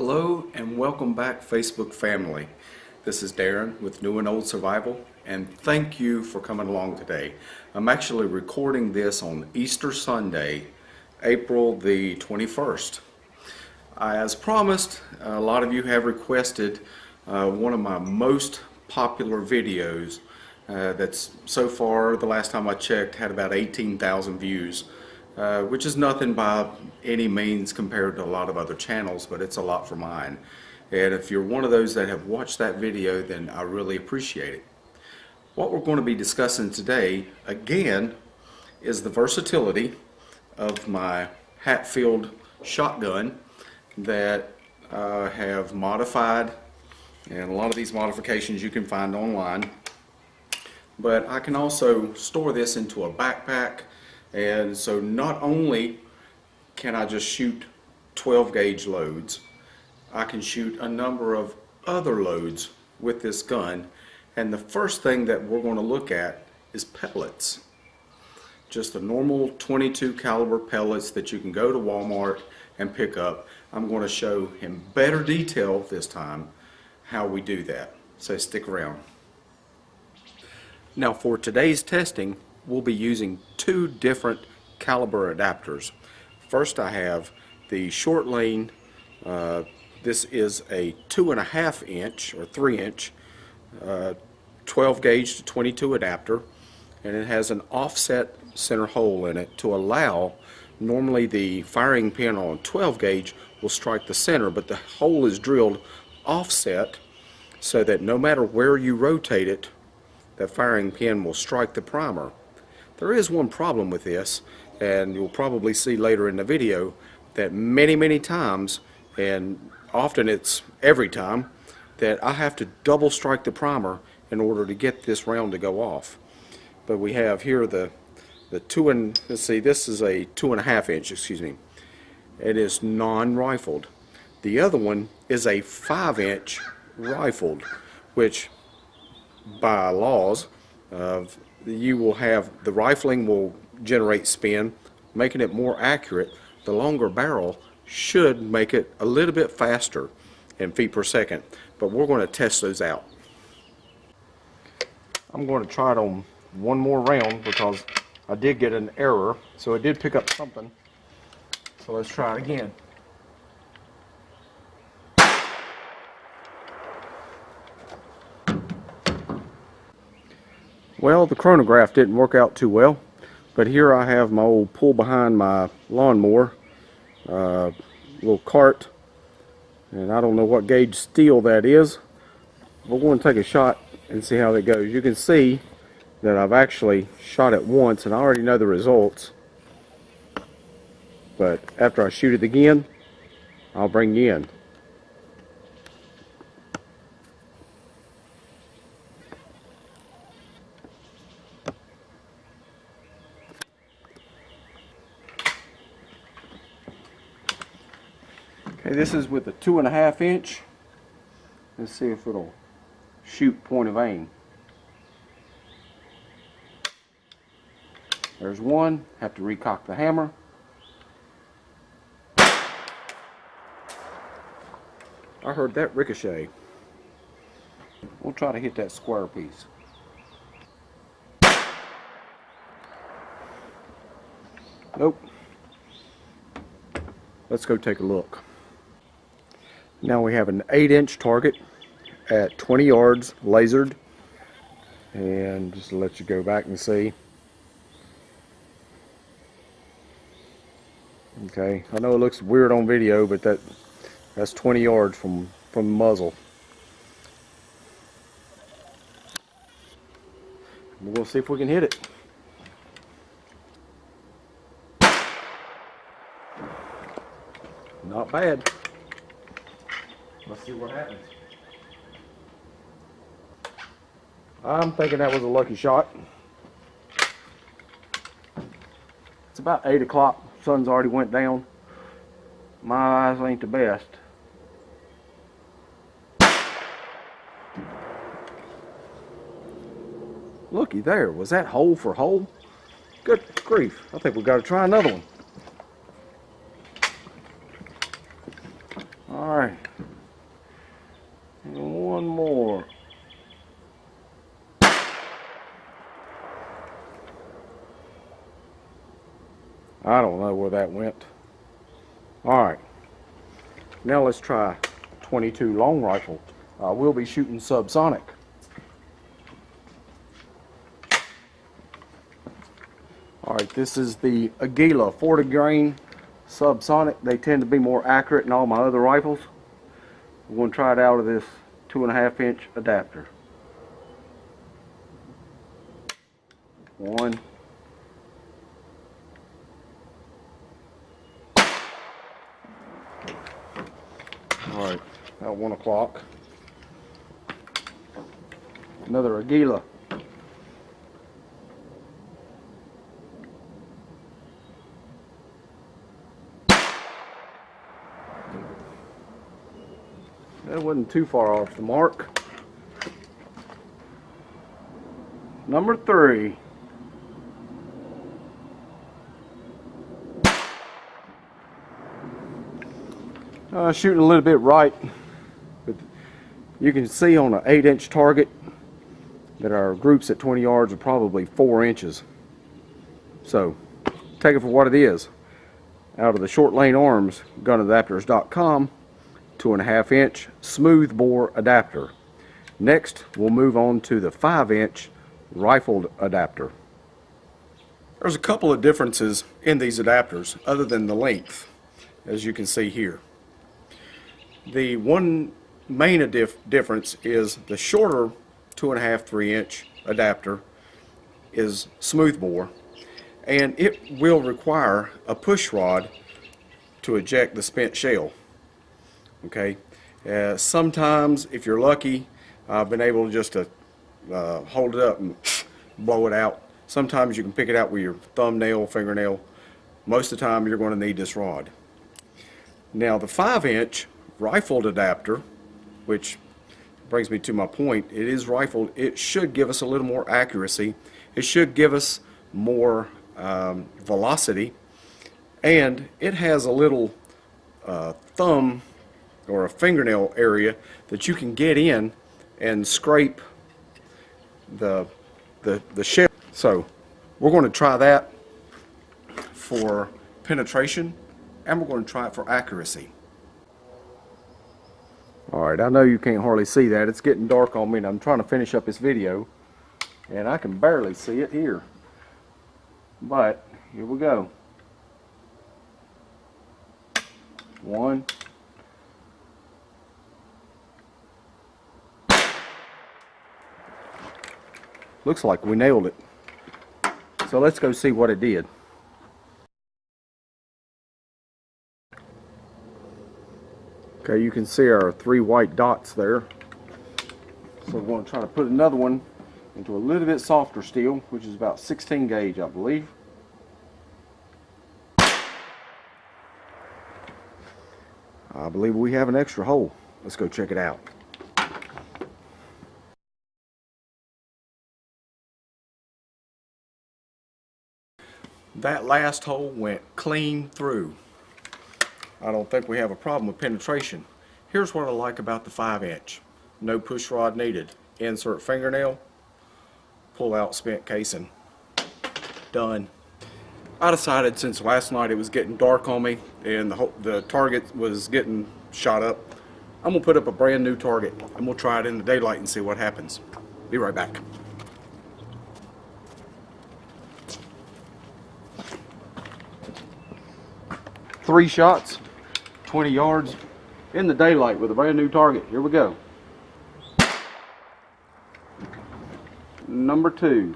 Hello and welcome back, Facebook family. This is Darren with New and Old Survival, and thank you for coming along today. I'm actually recording this on Easter Sunday, April the 21st. As promised, a lot of you have requested one of my most popular videos that's so far, the last time I checked, had about 18,000 views. Which is nothing by any means compared to a lot of other channels, but it's a lot for mine. And if you're one of those that have watched that video, then I really appreciate it. What we're going to be discussing today, again, is the versatility of my Hatfield shotgun that I have modified, and a lot of these modifications you can find online. But I can also store this into a backpack. And so not only can I just shoot 12 gauge loads, I can shoot a number of other loads with this gun. And the first thing that we're going to look at is pellets. Just the normal 22 caliber pellets that you can go to Walmart and pick up. I'm going to show in better detail this time how we do that. So stick around. Now for today's testing, we'll be using two different caliber adapters. First, I have the short lane. This is a 2.5 inch or 3 inch 12 gauge to 22 adapter, and it has an offset center hole in it to allow, normally the firing pin on 12 gauge will strike the center, but the hole is drilled offset so that no matter where you rotate it, the firing pin will strike the primer. There is one problem with this, and you'll probably see later in the video that many times, and often it's every time, that I have to double strike the primer in order to get this round to go off. But we have here the let's see, this is a 2.5 inch, excuse me. It is non-rifled. The other one is a 5 inch rifled, which by laws you will have, the rifling will generate spin, making it more accurate. The longer barrel should make it a little bit faster in feet per second, but we're going to test those out. I'm going to try it on one more round because I did get an error, so it did pick up something. So let's try it again. Well, the chronograph didn't work out too well, but here I have my old pull behind my lawnmower, little cart, and I don't know what gauge steel that is. We're going to take a shot and see how that goes. You can see that I've actually shot it once and I already know the results, but after I shoot it again, I'll bring you in. Okay, this is with a 2.5 inch. Let's see if it'll shoot point of aim. There's one. Have to recock the hammer. I heard that ricochet. We'll try to hit that square piece. Nope. Let's go take a look. Now we have an 8 inch target at 20 yards lasered, and just to let you go back and see. Okay, I know it looks weird on video, but that's 20 yards from the muzzle. We're going to see if we can hit it. Not bad. Let's see what happens. I'm thinking that was a lucky shot. It's about 8 o'clock. Sun's already went down. My eyes ain't the best. Looky there. Was that hole for hole? Good grief. I think we've got to try another one. Alright, I don't know where that went. Alright, now let's try 22 long rifle. We'll be shooting subsonic. Alright, this is the Aguila 40 grain subsonic. They tend to be more accurate than all my other rifles. We're going to try it out of this 2.5 inch adapter. 1. Alright, about 1 o'clock. Another Aguila. That wasn't too far off the mark. Number 3. Shooting a little bit right, but you can see on an 8-inch target that our groups at 20 yards are probably 4 inches. So take it for what it is. Out of the Short Lane Arms gunadapters.com 2.5 inch smooth bore adapter. Next we'll move on to the 5-inch rifled adapter. There's a couple of differences in these adapters other than the length, as you can see here. The one main difference is the shorter 2.5, 3-inch adapter is smooth bore, and it will require a push rod to eject the spent shell. Okay, sometimes if you're lucky, I've been able just to hold it up and blow it out. Sometimes you can pick it out with your thumbnail, fingernail. Most of the time you're going to need this rod. Now the 5-inch rifled adapter, which brings me to my point, it is rifled. It should give us a little more accuracy. It should give us more velocity, and it has a little thumb or a fingernail area that you can get in and scrape the shell. So we're going to try that for penetration, and we're going to try it for accuracy. Alright, I know you can't hardly see that. It's getting dark on me and I'm trying to finish up this video and I can barely see it here. But here we go. 1. Looks like we nailed it. So let's go see what it did. Okay, you can see our 3 white dots there. So we're going to try to put another one into a little bit softer steel, which is about 16 gauge, I believe. I believe we have an extra hole. Let's go check it out. That last hole went clean through. I don't think we have a problem with penetration. Here's what I like about the 5-inch. No push rod needed. Insert fingernail, pull out spent casing. Done. I decided since last night it was getting dark on me and the target was getting shot up, I'm going to put up a brand new target and we'll try it in the daylight and see what happens. Be right back. Three shots, 20 yards in the daylight with a brand new target. Here we go. Number 2.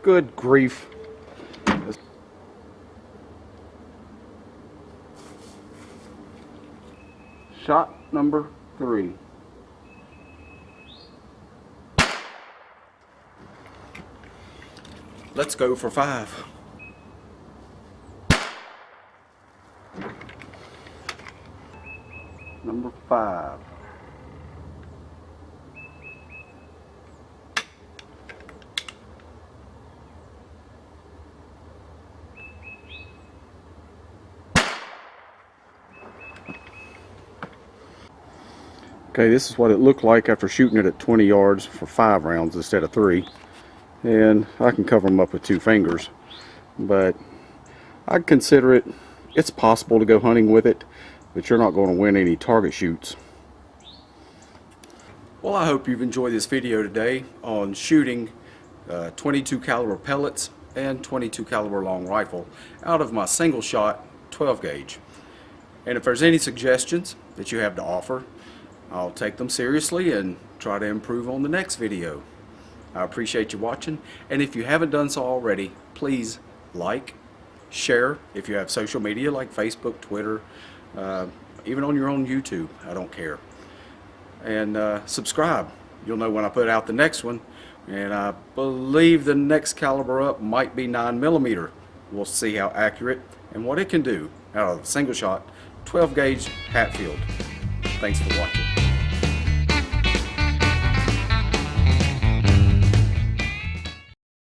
Good grief. Shot number 3. Let's go for 5. Number 5. Okay, this is what it looked like after shooting it at 20 yards for 5 rounds instead of 3. And I can cover them up with 2 fingers. But I'd consider it's possible to go hunting with it, but you're not going to win any target shoots. Well, I hope you've enjoyed this video today on shooting 22 caliber pellets and 22 caliber long rifle out of my single shot 12 gauge. And if there's any suggestions that you have to offer, I'll take them seriously and try to improve on the next video. I appreciate you watching, and if you haven't done so already, please like, share if you have social media like Facebook, Twitter, even on your own YouTube, I don't care. And subscribe. You'll know when I put out the next one, and I believe the next caliber up might be 9mm. We'll see how accurate and what it can do out of a single shot 12 gauge Hatfield. Thanks for watching.